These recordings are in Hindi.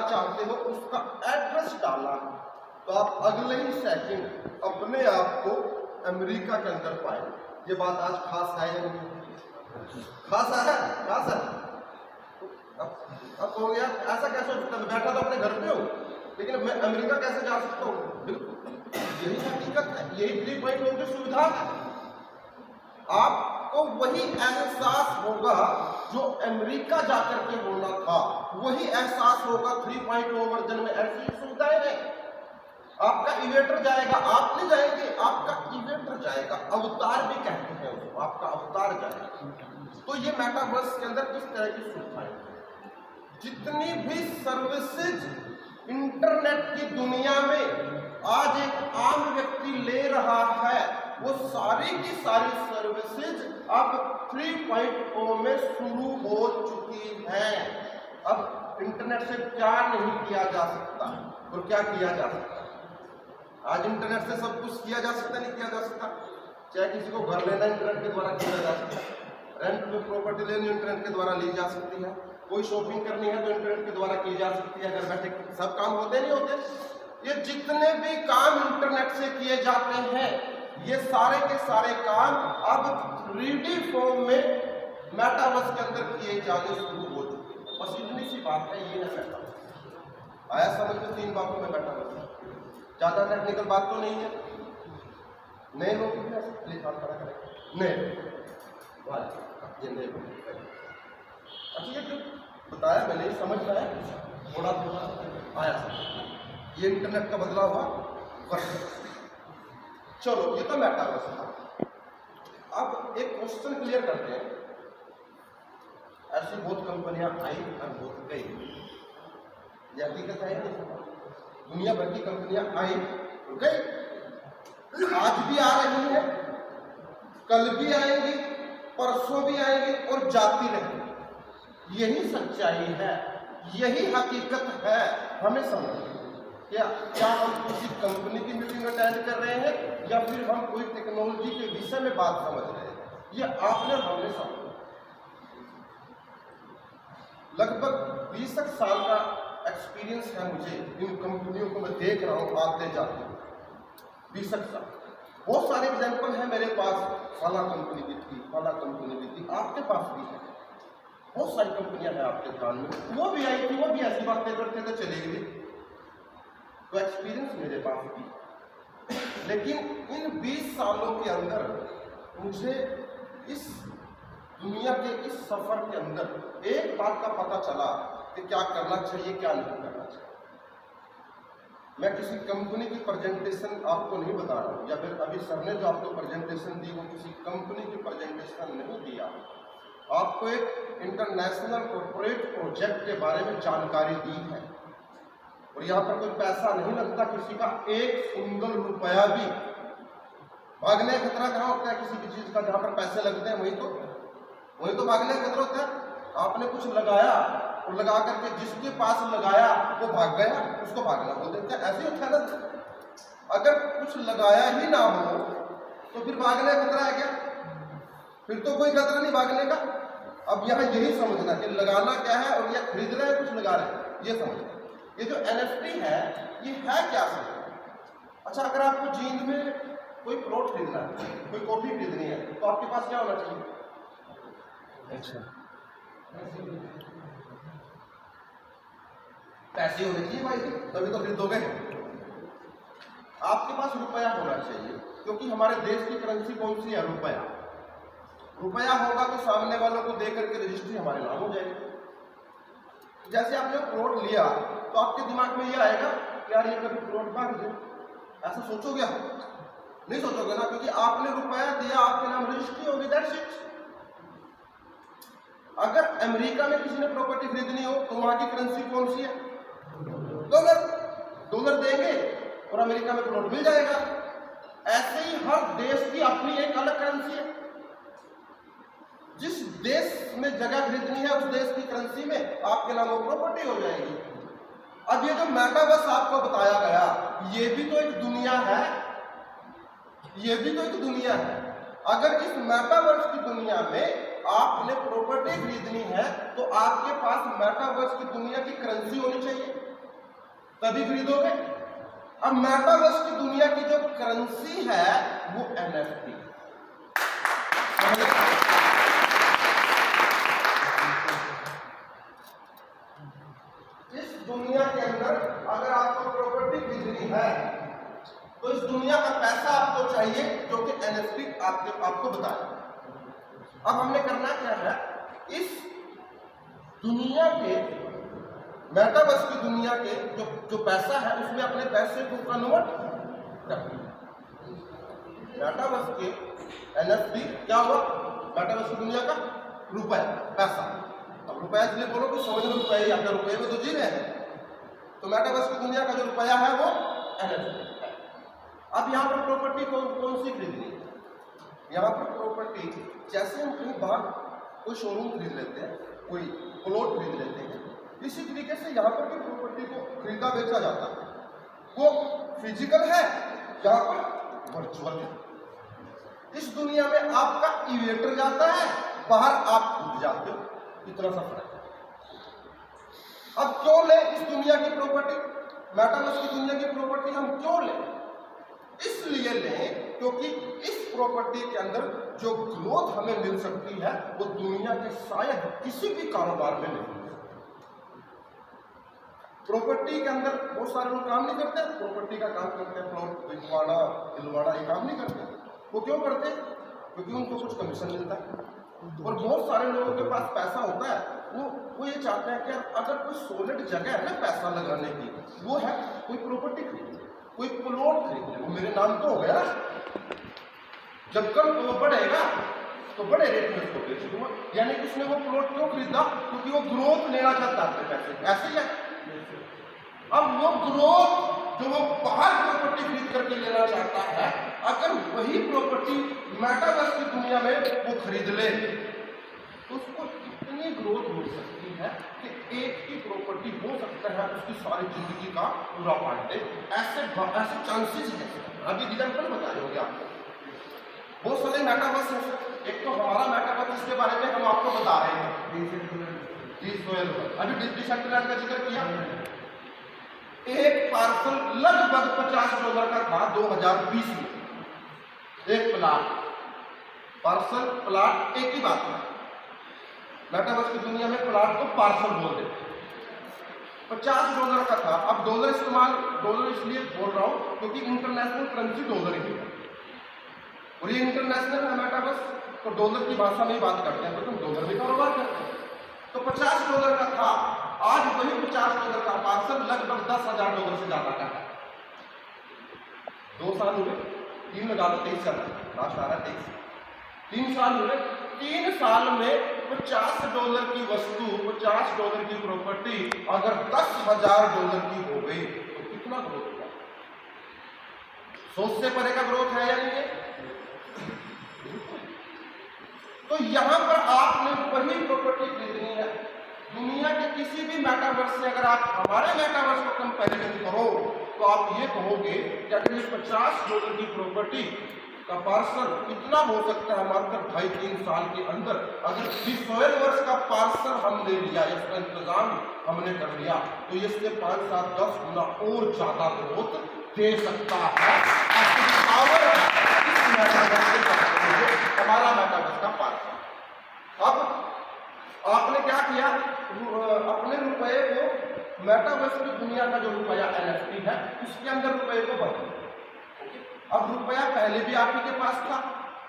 चाहते हो उसका एड्रेस डाला तो आप अगले ही सेकंड अपने आप को अमेरिका के अंदर पाए। ये बात आज खास है या नहीं? खास है, खास है। अब हो गया, ऐसा कैसे हो सकता है? बैठा तो अपने घर पे हो, लेकिन मैं अमेरिका कैसे जा सकता हूँ? बिल्कुल यही हकीकत है, यही 3.0 की सुविधा है। आपको वही एहसास होगा जो अमेरिका जाकर के होना था, वही एहसास होगा 3.0 वर्जन में। ऐसी सुविधाएं हैं। आपका इवेटर जाएगा, आप नहीं जाएंगे, आपका इवेटर जाएगा। अवतार भी कहते हैं उसको, आपका अवतार जाएगा। तो ये मेटावर्स के अंदर किस तरह की सुविधाएं हैं? जितनी भी सर्विसेज इंटरनेट की दुनिया में आज एक आम व्यक्ति ले रहा है, वो सारी की सारी सर्विसेज अब 3.0 में शुरू हो चुकी हैं। अब इंटरनेट से क्या नहीं किया जा सकता और क्या किया जा सकता? आज इंटरनेट से सब कुछ किया जा सकता, नहीं किया जा सकता? चाहे किसी को घर लेना इंटरनेट के द्वारा किया जा सकता है, रेंट पे प्रॉपर्टी लेनी इंटरनेट के द्वारा ली जा सकती है, कोई शॉपिंग करनी है तो इंटरनेट के द्वारा की जा सकती है। घर बैठे सब काम होते नहीं होते? ये जितने भी काम इंटरनेट से किए जाते हैं, ये सारे के सारे काम अब 3D फॉर्म में मेटावर्स के अंदर किए जाने शुरू हो चुके हैं। बस इतनी सी बात है, ये है मेटावर्स। आया समझ में? 3 बातों में मेटावर्स। ज्यादा टेक्निकल बात तो नहीं है। नए लोग नए ये नए लोग अच्छा, ये जो बताया मैंने समझ में आया, थोड़ा थोड़ा आया। ये इंटरनेट का बदला हुआ वर्जन। चलो, ये तो मेटावर्स था। अब एक क्वेश्चन क्लियर करते हैं। ऐसी बहुत कंपनियां आई और बहुत गई, ये हकीकत है। दुनिया भर की कंपनियां आई और गई, आज भी आ रही है, कल भी आएंगी, परसों भी आएंगी और जाती रहेंगी। यही सच्चाई है, यही हकीकत है। हमें समझना क्या हम किसी कंपनी की मीटिंग अटेंड कर रहे हैं या फिर हम कोई टेक्नोलॉजी के विषय में बात समझ रहे हैं? ये आपने हमने समझा। लगभग 20 साल का एक्सपीरियंस है मुझे, इन कंपनियों को मैं देख रहा हूँ आते जाते। 20 साल, बहुत सारे एग्जाम्पल हैं मेरे पास। फला कंपनी की थी, फला कंपनी की थी, आपके पास भी है। बहुत सारी कंपनियां हैं आपके ध्यान में, वो भी आई थी, वो भी ऐसी बातें करते थे, चली गई। तो एक्सपीरियंस मेरे पास भी। लेकिन इन 20 सालों के अंदर मुझे इस दुनिया के इस सफर के अंदर एक बात का पता चला कि क्या करना चाहिए, क्या नहीं करना चाहिए। मैं किसी कंपनी की प्रेजेंटेशन आपको नहीं बता रहा हूँ, या फिर अभी सर ने जो आपको प्रेजेंटेशन दी वो किसी कंपनी की प्रेजेंटेशन नहीं दिया। आपको एक इंटरनेशनल कॉर्पोरेट प्रोजेक्ट के बारे में जानकारी दी है, और यहाँ पर कोई पैसा नहीं लगता, किसी का एक सिंगल रुपया भी। भागने का खतरा कहाँ होता है किसी भी चीज का? जहाँ पर पैसे लगते हैं वही तो भागने का खतरा होता है। आपने कुछ लगाया और लगा करके जिसके पास लगाया वो भाग गया, उसको भागना बोल देते हैं। ऐसे होता है ना। अगर कुछ लगाया ही ना हो तो फिर भागने का खतरा है क्या? फिर तो कोई खतरा नहीं भागने का। अब यहाँ यही समझना कि लगाना क्या है और या खरीद रहे हैं कुछ लगा रहे हैं, ये समझना। ये जो NFT है, ये है क्या सर? अच्छा, अगर आपको जींद में कोई प्लॉट खरीदना है, कोई कॉफी खरीदनी है, तो आपके पास क्या होना चाहिए? अच्छा, पैसे होने चाहिए भाई, तभी तो खरीदोगे। आपके पास रुपया होना चाहिए, क्योंकि हमारे देश की करेंसी कौन सी है? रुपया। रुपया होगा तो सामने वालों को दे करके रजिस्ट्री हमारे नाम हो जाएगी। जैसे आपने प्लॉट लिया तो आपके दिमाग में ये आएगा कि यार ये कभी प्लॉट भाग जाए, ऐसा सोचोगे आप? नहीं सोचोगे ना, क्योंकि आपने रुपया दिया, आपके नाम रजिस्ट्री होगी, दैट्स इट। अगर अमेरिका में किसी ने प्रॉपर्टी खरीदनी हो तो वहां की करेंसी कौन सी है? डॉलर। डॉलर देंगे और अमेरिका में प्लॉट मिल जाएगा। ऐसे ही हर देश की अपनी एक अलग करेंसी है। जिस देश में जगह खरीदनी है उस देश की करेंसी में आपके नाम वो प्रॉपर्टी हो जाएगी। अब ये जो मेटावर्स आपको बताया गया, ये भी तो एक दुनिया है, ये भी तो एक दुनिया है। अगर इस मेटावर्स की दुनिया में आपने प्रॉपर्टी खरीदनी है तो आपके पास मेटावर्स की दुनिया की करेंसी होनी चाहिए। तभी खरीदोगे। अब मेटावर्स की दुनिया की जो करेंसी है वो NFT। इस दुनिया के अंदर अगर आपको प्रॉपर्टी खरीदनी है तो इस दुनिया का पैसा आपको चाहिए जो कि NFT आपको बताए। अब हमने करना क्या है, इस दुनिया के मेटावर्स की दुनिया के जो पैसा है उसमें अपने पैसे को कन्वर्ट करना। मेटावर्स के NFT क्या हुआ, मेटावर्स की दुनिया का रुपए, पैसा। अब रुपया इसलिए बोलो कि समझ लो रुपये या फिर रुपये में तो जी रहे हैं, तो मेटावर्स की दुनिया का जो रुपया है वो NFT है। अब यहाँ पर प्रॉपर्टी कौन सी खरीदनी है, यहाँ पर प्रॉपर्टी जैसे हम कहीं बाहर कोई शोरूम खरीद लेते हैं, कोई प्लॉट खरीद लेते हैं, इसी तरीके से यहाँ पर भी प्रॉपर्टी को खरीदा बेचा जाता है। वो फिजिकल है, यहाँ पर वर्चुअल है। इस दुनिया में आपका इवेटर जाता है, बाहर आप खुद जाते हो, इतना सा फर्क है। अब क्यों ले इस दुनिया की प्रॉपर्टी, मेटावर्स की दुनिया की प्रॉपर्टी हम क्यों ले, इसलिए लें क्योंकि इस प्रॉपर्टी के अंदर जो ग्रोथ हमें मिल सकती है वो दुनिया के शायद किसी भी कारोबार में नहीं मिल सकती। प्रॉपर्टी के अंदर बहुत सारे लोग काम नहीं करते, प्रॉपर्टी का काम करते हैं, प्लॉट बिकवाना दिलवाना, ये काम नहीं करते। वो क्यों करते, क्योंकि उनको कुछ कमीशन मिलता है। और बहुत सारे लोगों के पास पैसा होता है, वो ये चाहते हैं कि अगर कोई सॉलिड जगह है ना पैसा लगाने की, वो है कोई प्रॉपर्टी खरीदे, कोई प्लॉट खरीदे, वो मेरे नाम तो हो गया। जब कल वो बढ़ेगा तो बड़े रेट में उसको बेच दूंगा। यानी कि उसने वो प्लॉट क्यों खरीदा, क्योंकि वो ग्रोथ लेना चाहता है अपने पैसे, ऐसे ही है। अब वो ग्रोथ जो वो बाहर प्रॉपर्टी खरीद करके लेना चाहता है, अगर वही प्रॉपर्टी मेटावर्स की दुनिया में वो खरीद ले तो उसको इतनी ग्रोथ मिल सकती है कि एक ही प्रॉपर्टी हो सकता है उसकी सारी जिंदगी का पूरा पार्ट दे। ऐसे चांसेस हैं। अभी एग्जाम्पल बता रहे होंगे आपको, बहुत सारे मेटावर्स हैं। एक तो हमारा मेटावर्स, इसके बारे में हम आपको बता रहे हैं, अभी डिसेंट्रलाइज्ड का जिक्र किया। एक पार्सल लगभग $50 का था 2020 में, एक प्लाट, पार्सल प्लाट एक ही बात है। मेटावर्स की दुनिया में प्लाट को पार्सल बोल देते हैं। $50 का था। अब डॉलर इसलिए बोल रहा हूं क्योंकि इंटरनेशनल करेंसी डॉलर ही है और ये इंटरनेशनल है मेटावर्स, तो डॉलर की भाषा में ही बात करते हैं, तो तुम डॉलर भी कारोबार करते हैं। तो $50 का था, आज वही $50 का पार्सल लगभग $10,000 से ज्यादा का है। 2 साल हुए, 3 लगा दो, 23 साल लास्ट आ रहा है 23, 3 साल हुए। 3 साल में $50 की वस्तु, $50 की प्रॉपर्टी अगर $10,000 की हो गई तो कितना ग्रोथ हुआ? सोच से परे का ग्रोथ है या नहीं है? तो यहां पर आपने वही प्रॉपर्टी खरीदनी है। दुनिया के किसी भी मेटावर्स से अगर आप हमारे मेटावर्स को कंपैरिजन करो तो आप ये कहोगे कि अगर ये $50 की प्रॉपर्टी का पार्सल कितना हो सकता है मात्र 2.5-3 साल के अंदर, अगर 20 वर्ष का पार्सल हमने लिया, इसका इंतजाम हमने कर लिया, तो ये इससे 5, 7, 10 गुना और ज्यादा ग्रोथ दे सकता है। हमारा मेटावर्स का पार्सल। अब आपने क्या किया, अपने रुपए को मेटावर्स की दुनिया का जो रुपया NFT है उसके अंदर रुपए को बदल। अब रुपया पहले भी आप ही के पास था,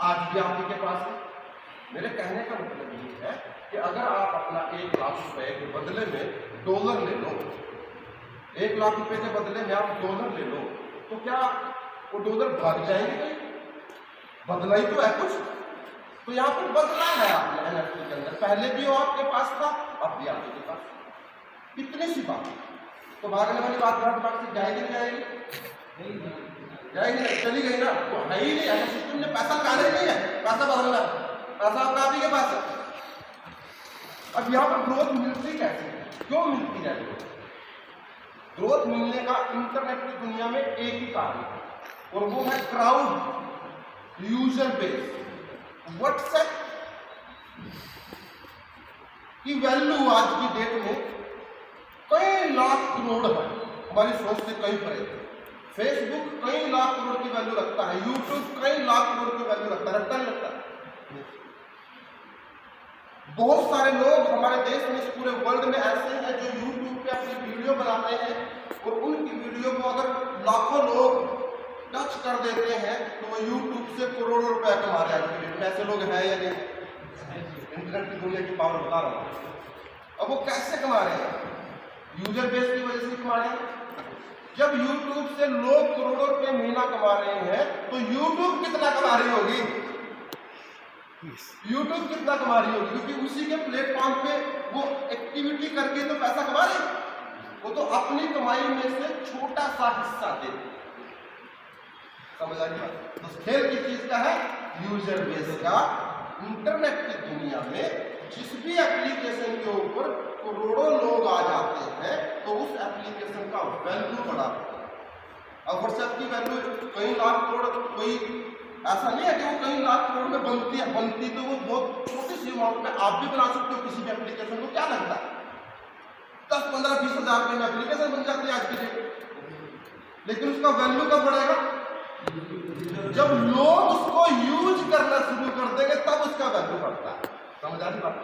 आज भी आप ही के पास है। मेरे कहने का मतलब ये है कि अगर आप अपना 1 लाख रुपए के बदले में डॉलर ले लो, 1 लाख रुपए के बदले में आप डॉलर ले लो, तो क्या वो डॉलर भाग जाएंगे? बदला ही तो है कुछ। तो यहाँ पर बदला है आपने NFT के अंदर, पहले भी वो आपके पास था, अब भी आपके पास। इतनी सी बात, तो भागने वाली बात दिमाग से जाएगी नहीं जाएगी? जाएगी नहीं, चली गई ना, वो है ही नहीं। ऐसा सिस्टम ने पैसा निकाले नहीं है, पैसा बदलना, पैसा आपका आप ही के पास है। अब यहाँ पर ग्रोथ मिलती कैसे, क्यों मिलती है ग्रोथ? मिलने का इंटरनेट की दुनिया में एक ही कारण है और वो है क्राउड यूजर बेस। व्हाट्सएप की वैल्यू आज की डेट में कई लाख करोड़ है, हमारी सोच से कहीं परे थे। फेसबुक कई लाख करोड़ की वैल्यू रखता है, यूट्यूब कई लाख करोड़ की वैल्यू रखता है, रखता नहीं रखता? बहुत सारे लोग हमारे देश में, इस पूरे वर्ल्ड में ऐसे हैं जो यूट्यूब पे अपनी वीडियो बनाते हैं और उनकी वीडियो को अगर लाखों लोग टच कर देते हैं तो वो यूट्यूब से करोड़ों रुपए कमा रहे हैं। आज के डेट में ऐसे लोग हैं या नहीं? इंटरनेट की दुनिया की पावर बता रहा हूं। अब वो कैसे कमा रहे हैं? यूजर बेस की वजह से कमा रहे हैं। जब यूट्यूब से लोग करोड़ों रुपए महीना कमा रहे हैं तो यूट्यूब कितना कमा रही होगी? यूट्यूब कितना कमा रही होगी? क्योंकि उसी के प्लेटफॉर्म पे वो एक्टिविटी करके तो पैसा कमा रही, वो तो अपनी कमाई में से छोटा सा हिस्सा दे। समझ आ गया? तो खेल किस चीज का है? यूजर बेस का। इंटरनेट की दुनिया में जिस भी एप्लीकेशन के ऊपर करोड़ों लोग आ जाते हैं तो उस एप्लीकेशन का वैल्यू बढ़ा होता है। अब व्हाट्सएप की वैल्यू कई लाख करोड़, कोई ऐसा नहीं है कि वो कई लाख करोड़ में बनती है, बनती तो वो बहुत छोटी सी अमाउंट में आप भी बना सकते हो किसी भी एप्लीकेशन को। क्या लगता है 10, 15, 20 हजार रुपये में एप्लीकेशन बन जाती है आज की डेट। लेकिन उसका वैल्यू कब बढ़ेगा? जब लोग उसको यूज करना शुरू कर देंगे तब उसका वैल्यू बढ़ता है। समझ आ रही बात?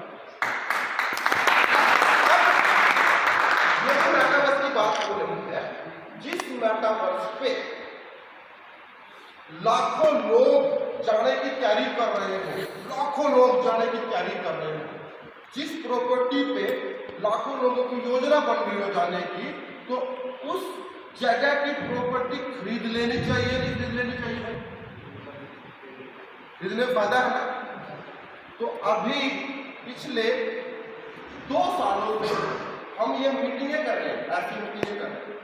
ये जो मेटावर्स की बात हो रही है, जिस मेटावर्स पे लाखों लोग जाने की तैयारी कर रहे हैं, लाखों लोग जाने की तैयारी कर रहे हैं, जिस प्रॉपर्टी पे लाखों लोगों की योजना बन रही हो जाने की, तो उस जगह की प्रॉपर्टी खरीद लेनी चाहिए, नहीं खरीद लेनी चाहिए भाई? खरीदने में फायदा है ना? तो अभी पिछले 2 सालों से हम ये मीटिंगें कर रहे हैं, ऐसी मीटिंगें कर रहे हैं,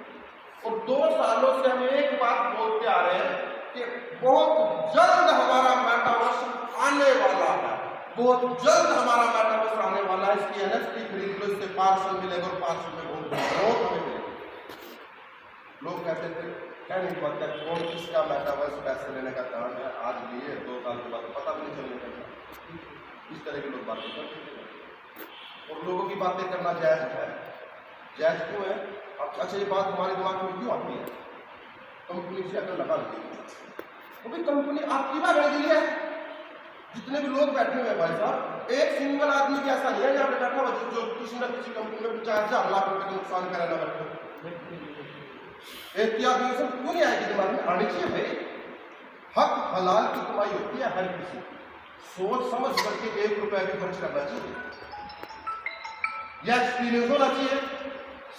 और 2 सालों से हम एक बात बोलते आ रहे हैं कि बहुत जल्द हमारा मेटावर्स आने वाला है, बहुत जल्द हमारा मेटावर्स आने वाला है। इसकी NFT खरीद लो, इससे पार्सल मिलेगा और 5 रुपए बहुत हमें मिलेगा। लोग कहते थे क्या नहीं पता कौन किसका मेटावर्स पैसे लेने का कारण है, आज लिए 2 साल के बाद पता भी नहीं चलने का। इस तरह के लोग बातें करते हैं और लोगों की बातें करना जायज है। जायज क्यों है? अच्छा, ये बात हमारे दिमाग में क्यों आती है? कंपनी से अगर लगा दी तो भी कंपनी आपकी बात के लिए है। जितने भी लोग बैठे हुए भाई साहब, एक सिंगल आदमी भी ऐसा नहीं है यहाँ पे बैठा हुआ जो किसी न किसी कंपनी में 4 लाख रुपए का नुकसान कराना बैठे। एहतियात क्यों नहीं आएगी दिमाग में? आनी चाहिए भाई। हक हलाल की कमाई होती है हर किसी, सोच समझ करके 1 रुपया भी खर्च करना चाहिए। यह एक्सपीरियंस होना चाहिए,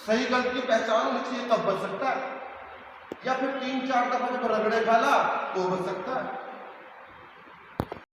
सही गलती की पहचान होनी चाहिए, तब बच सकता है। या फिर 3-4 दफा जब रगड़े खाला तो बच सकता है।